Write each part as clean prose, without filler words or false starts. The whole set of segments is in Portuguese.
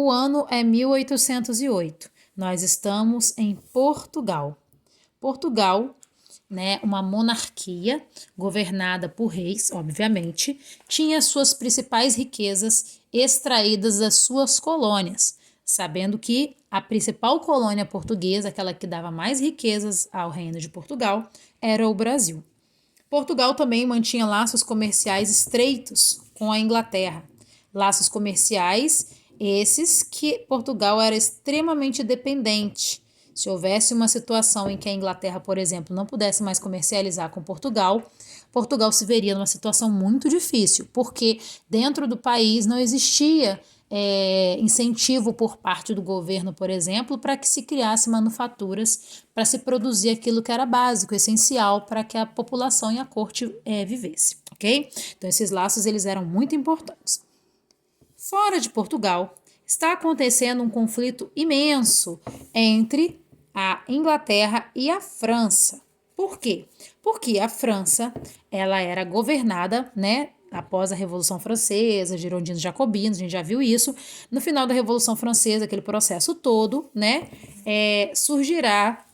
O ano é 1808. Nós estamos em Portugal. Portugal, né, uma monarquia governada por reis, obviamente, tinha suas principais riquezas extraídas das suas colônias, sabendo que a principal colônia portuguesa, aquela que dava mais riquezas ao reino de Portugal, era o Brasil. Portugal também mantinha laços comerciais estreitos com a Inglaterra. Laços comerciais esses que Portugal era extremamente dependente. Se houvesse uma situação em que a Inglaterra, por exemplo, não pudesse mais comercializar com Portugal, Portugal se veria numa situação muito difícil, porque dentro do país não existia incentivo por parte do governo, por exemplo, para que se criasse manufaturas para se produzir aquilo que era básico, essencial para que a população e a corte vivesse, ok? Então esses laços eles eram muito importantes. Fora de Portugal, está acontecendo um conflito imenso entre a Inglaterra e a França. Por quê? Porque a França, ela era governada, né, após a Revolução Francesa, girondinos jacobinos, a gente já viu isso. No final da Revolução Francesa, aquele processo todo, né, surgirá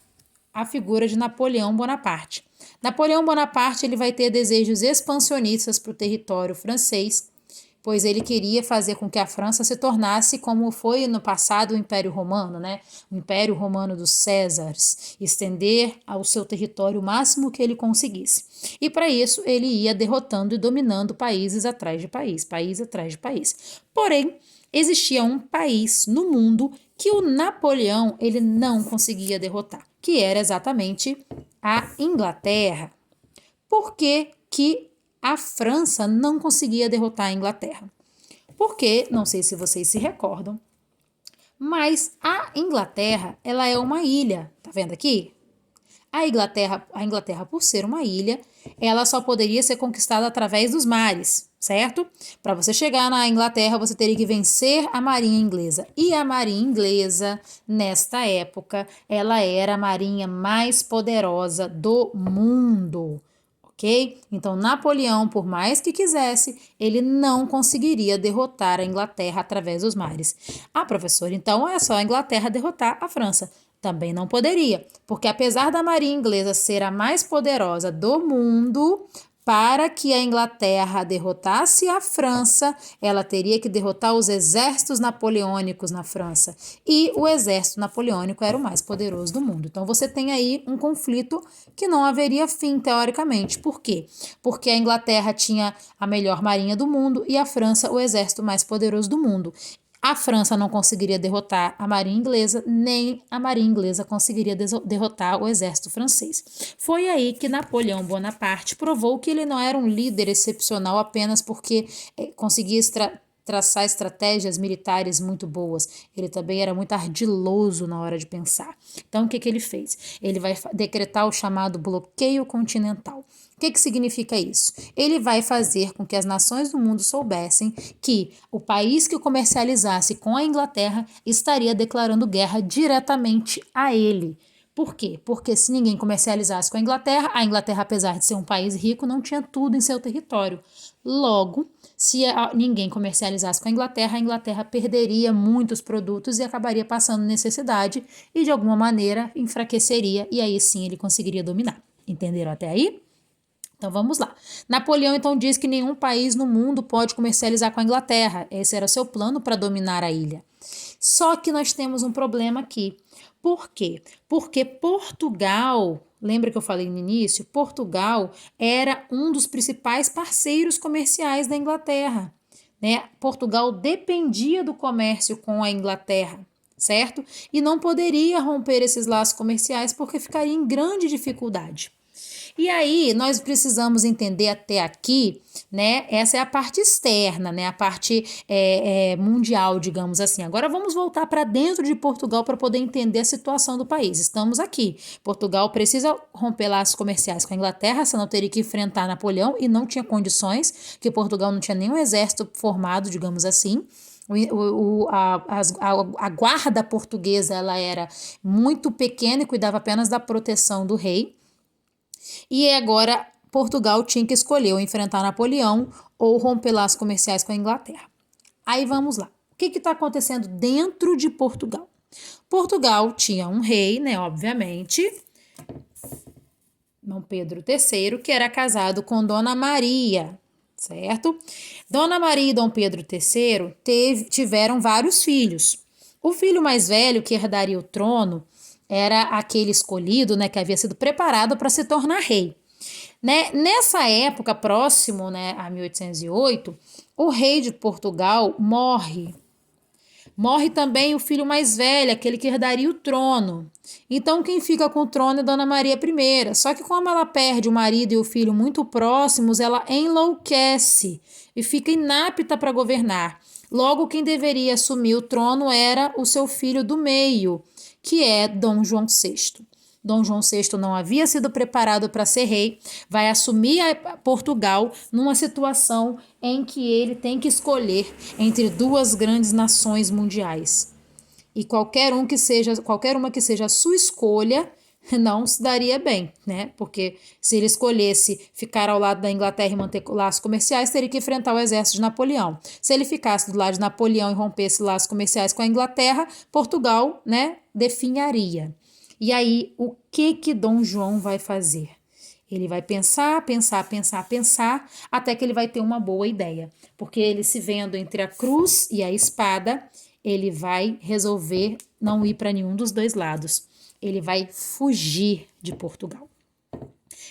a figura de Napoleão Bonaparte. Napoleão Bonaparte ele vai ter desejos expansionistas para o território francês, pois ele queria fazer com que a França se tornasse como foi no passado o Império Romano, né? O Império Romano dos Césares, estender ao seu território o máximo que ele conseguisse. E para isso ele ia derrotando e dominando países atrás de país, país atrás de país. Porém, existia um país no mundo que o Napoleão ele não conseguia derrotar, que era exatamente a Inglaterra. Por que a França não conseguia derrotar a Inglaterra? Porque, não sei se vocês se recordam, mas a Inglaterra, ela é uma ilha, tá vendo aqui? A Inglaterra, por ser uma ilha, ela só poderia ser conquistada através dos mares, certo? Para você chegar na Inglaterra, você teria que vencer a marinha inglesa. E a marinha inglesa, nesta época, ela era a marinha mais poderosa do mundo. Ok? Então, Napoleão, por mais que quisesse, ele não conseguiria derrotar a Inglaterra através dos mares. Ah, professor, então é só a Inglaterra derrotar a França. Também não poderia, porque apesar da marinha inglesa ser a mais poderosa do mundo, para que a Inglaterra derrotasse a França, ela teria que derrotar os exércitos napoleônicos na França. E o exército napoleônico era o mais poderoso do mundo. Então você tem aí um conflito que não haveria fim, teoricamente. Por quê? Porque a Inglaterra tinha a melhor marinha do mundo e a França o exército mais poderoso do mundo. A França não conseguiria derrotar a marinha inglesa, nem a marinha inglesa conseguiria derrotar o exército francês. Foi aí que Napoleão Bonaparte provou que ele não era um líder excepcional apenas porque conseguia traçar estratégias militares muito boas. Ele também era muito ardiloso na hora de pensar. Então, o que ele fez? Ele vai decretar o chamado bloqueio continental. O que significa isso? Ele vai fazer com que as nações do mundo soubessem que o país que comercializasse com a Inglaterra estaria declarando guerra diretamente a ele. Por quê? Porque se ninguém comercializasse com a Inglaterra, apesar de ser um país rico, não tinha tudo em seu território. Logo, se ninguém comercializasse com a Inglaterra perderia muitos produtos e acabaria passando necessidade e, de alguma maneira, enfraqueceria e aí sim ele conseguiria dominar. Entenderam até aí? Então vamos lá. Napoleão então diz que nenhum país no mundo pode comercializar com a Inglaterra. Esse era o seu plano para dominar a ilha. Só que nós temos um problema aqui. Por quê? Porque Portugal, lembra que eu falei no início? Portugal era um dos principais parceiros comerciais da Inglaterra, né? Portugal dependia do comércio com a Inglaterra, certo? E não poderia romper esses laços comerciais porque ficaria em grande dificuldade. E aí, nós precisamos entender até aqui, né? Essa é a parte externa, né? A parte mundial, digamos assim. Agora vamos voltar para dentro de Portugal para poder entender a situação do país. Estamos aqui. Portugal precisa romper laços comerciais com a Inglaterra, senão teria que enfrentar Napoleão e não tinha condições, porque Portugal não tinha nenhum exército formado, digamos assim. A guarda portuguesa ela era muito pequena e cuidava apenas da proteção do rei. E agora Portugal tinha que escolher ou enfrentar Napoleão ou romper laços comerciais com a Inglaterra. Aí vamos lá. O que está acontecendo dentro de Portugal? Portugal tinha um rei, né, obviamente, Dom Pedro III, que era casado com Dona Maria, certo? Dona Maria e Dom Pedro III tiveram vários filhos. O filho mais velho, que herdaria o trono, era aquele escolhido, né, que havia sido preparado para se tornar rei. Né? Nessa época, próximo, né, a 1808, o rei de Portugal morre. Morre também o filho mais velho, aquele que herdaria o trono. Então, quem fica com o trono é Dona Maria I. Só que como ela perde o marido e o filho muito próximos, ela enlouquece e fica inapta para governar. Logo, quem deveria assumir o trono era o seu filho do meio, que é Dom João VI. Dom João VI não havia sido preparado para ser rei, vai assumir Portugal numa situação em que ele tem que escolher entre duas grandes nações mundiais. E qualquer uma que seja a sua escolha, não se daria bem, né? Porque se ele escolhesse ficar ao lado da Inglaterra e manter laços comerciais, teria que enfrentar o exército de Napoleão. Se ele ficasse do lado de Napoleão e rompesse laços comerciais com a Inglaterra, Portugal, né, definharia. E aí, o que Dom João vai fazer? Ele vai pensar, até que ele vai ter uma boa ideia. Porque ele se vendo entre a cruz e a espada, ele vai resolver não ir para nenhum dos dois lados. Ele vai fugir de Portugal.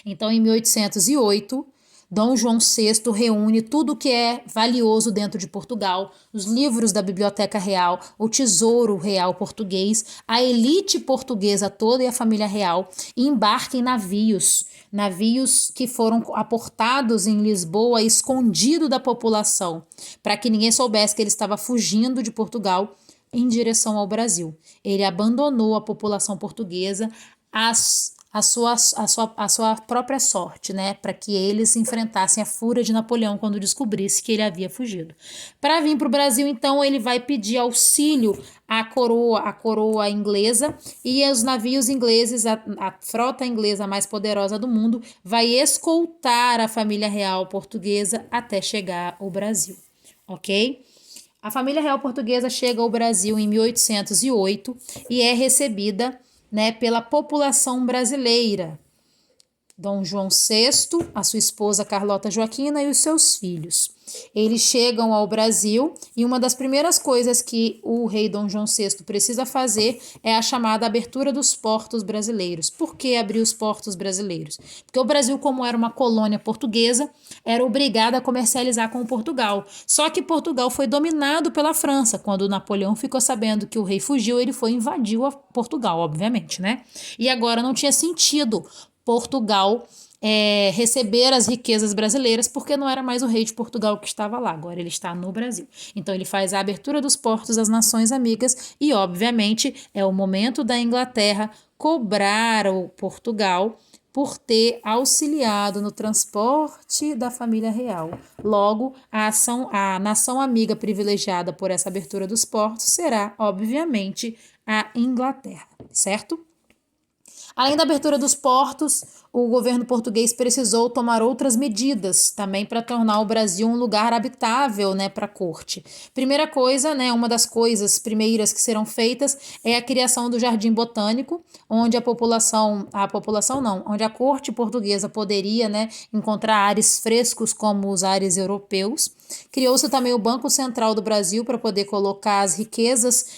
Então, em 1808, Dom João VI reúne tudo que é valioso dentro de Portugal, os livros da Biblioteca Real, o Tesouro Real Português, a elite portuguesa toda e a família real, e embarca em navios que foram aportados em Lisboa, escondido da população, para que ninguém soubesse que ele estava fugindo de Portugal em direção ao Brasil. Ele abandonou a população portuguesa a sua própria sorte, né, para que eles enfrentassem a fúria de Napoleão quando descobrisse que ele havia fugido. Para vir para o Brasil, então, ele vai pedir auxílio à coroa inglesa, e os navios ingleses, a frota inglesa mais poderosa do mundo, vai escoltar a família real portuguesa até chegar ao Brasil, ok? A família real portuguesa chega ao Brasil em 1808 e é recebida, né, pela população brasileira. Dom João VI, a sua esposa Carlota Joaquina e os seus filhos. Eles chegam ao Brasil e uma das primeiras coisas que o rei Dom João VI precisa fazer é a chamada abertura dos portos brasileiros. Por que abrir os portos brasileiros? Porque o Brasil, como era uma colônia portuguesa, era obrigado a comercializar com Portugal. Só que Portugal foi dominado pela França. Quando Napoleão ficou sabendo que o rei fugiu, ele foi e invadiu Portugal, obviamente, né? E agora não tinha sentido Portugal receber as riquezas brasileiras, porque não era mais o rei de Portugal que estava lá, agora ele está no Brasil. Então ele faz a abertura dos portos às nações amigas e, obviamente, é o momento da Inglaterra cobrar o Portugal por ter auxiliado no transporte da família real. Logo, a nação amiga privilegiada por essa abertura dos portos será, obviamente, a Inglaterra, certo? Além da abertura dos portos, o governo português precisou tomar outras medidas também para tornar o Brasil um lugar habitável, né, para a corte. Primeira coisa, né, uma das coisas primeiras que serão feitas é a criação do Jardim Botânico, onde onde a corte portuguesa poderia, né, encontrar ares frescos como os ares europeus. Criou-se também o Banco Central do Brasil para poder colocar as riquezas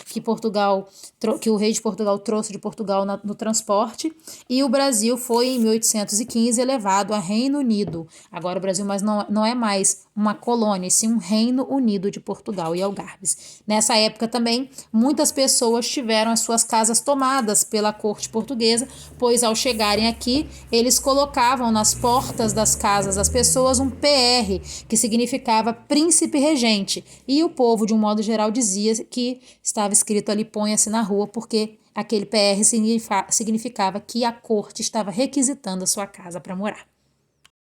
que o rei de Portugal trouxe de Portugal no transporte, e o Brasil foi, em 1815, elevado a Reino Unido. Agora o Brasil não é mais uma colônia, sim um Reino Unido de Portugal e Algarves. Nessa época também, muitas pessoas tiveram as suas casas tomadas pela corte portuguesa, pois ao chegarem aqui, eles colocavam nas portas das casas das pessoas um PR, que significava príncipe regente, e o povo, de um modo geral, dizia que estava escrito ali, ponha-se na rua, porque aquele PR significava que a corte estava requisitando a sua casa para morar.